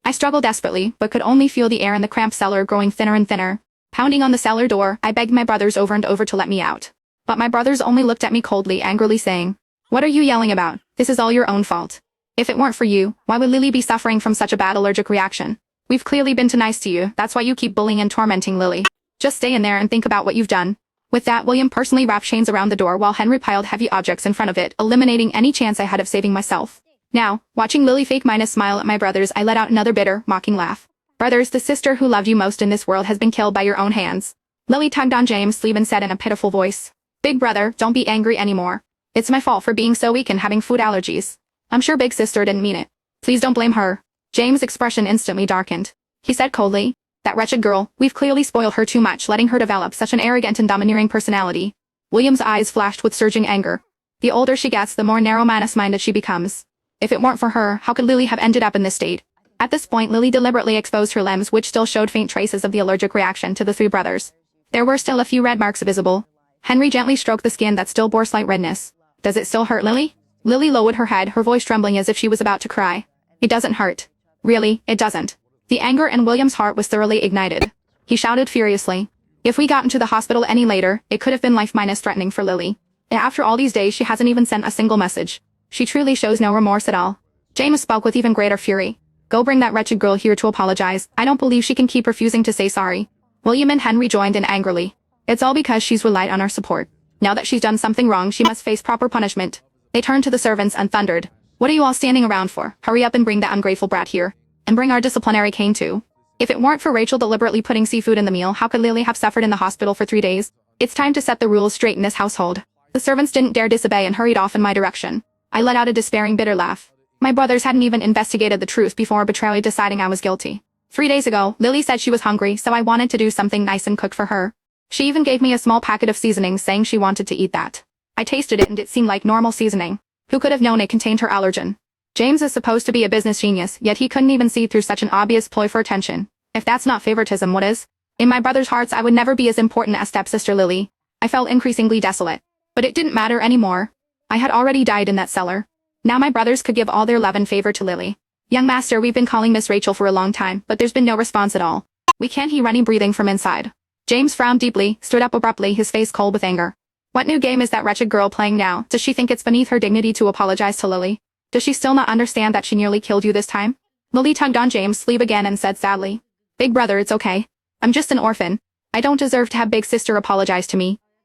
I struggled desperately, but could only feel the air in the cramped cellar growing thinner and thinner. Pounding on the cellar door, I begged my brothers over and over to let me out. But my brothers only looked at me coldly, angrily saying, "What are you yelling about? This is all your own fault. If it weren't for you, why would Lily be suffering from such a bad allergic reaction? We've clearly been too nice to you, that's why you keep bullying and tormenting Lily. Just stay in there and think about what you've done." With that, William personally wrapped chains around the door while Henry piled heavy objects in front of it, eliminating any chance I had of saving myself. Now, watching Lily fake minus smile at my brothers, I let out another bitter, mocking laugh. "Brothers, the sister who loved you most in this world has been killed by your own hands." Lily tugged on James' sleeve and said in a pitiful voice, "Big brother, don't be angry anymore. It's my fault for being so weak and having food allergies. I'm sure big sister didn't mean it. Please don't blame her." James' expression instantly darkened. He said coldly, "That wretched girl, we've clearly spoiled her too much, letting her develop such an arrogant and domineering personality." William's eyes flashed with surging anger. The older she gets, the more narrow-minded she becomes. If it weren't for her, how could Lily have ended up in this state? At this point, Lily deliberately exposed her limbs, which still showed faint traces of the allergic reaction to the three brothers. There were still a few red marks visible. Henry gently stroked the skin that still bore slight redness. "Does it still hurt, Lily?" Lily lowered her head, her voice trembling as if she was about to cry. "It doesn't hurt. Really, it doesn't." The anger in William's heart was thoroughly ignited. He shouted furiously, "If we got into the hospital any later, it could have been life-threatening for Lily. And after all these days she hasn't even sent a single message. She truly shows no remorse at all." James spoke with even greater fury. "Go bring that wretched girl here to apologize. I don't believe she can keep refusing to say sorry." William and Henry joined in angrily. "It's all because she's relied on our support. Now that she's done something wrong, she must face proper punishment." They turned to the servants and thundered, "What are you all standing around for? Hurry up and bring that ungrateful brat here. And bring our disciplinary cane too." If it weren't for Rachel deliberately putting seafood in the meal, how could Lily have suffered in the hospital for 3 days? It's time to set the rules straight in this household. The servants didn't dare disobey and hurried off in my direction. I let out a despairing, bitter laugh. My brothers hadn't even investigated the truth before arbitrarily deciding I was guilty. 3 days ago, Lily said she was hungry, so I wanted to do something nice and cook for her. She even gave me a small packet of seasonings, saying she wanted to eat that. I tasted it and it seemed like normal seasoning. Who could have known it contained her allergen? James is supposed to be a business genius, yet he couldn't even see through such an obvious ploy for attention. If that's not favoritism, what is? In my brothers' hearts, I would never be as important as stepsister Lily. I felt increasingly desolate. But it didn't matter anymore. I had already died in that cellar. Now my brothers could give all their love and favor to Lily. "Young master, we've been calling Miss Rachel for a long time, but there's been no response at all. We can't hear any breathing from inside." James frowned deeply, stood up abruptly, his face cold with anger. "What new game is that wretched girl playing now? Does she think it's beneath her dignity to apologize to Lily? Does she still not understand that she nearly killed you this time?" Lily tugged on James' sleeve again and said sadly, "Big brother, it's okay. I'm just an orphan. I don't deserve to have big sister apologize to me."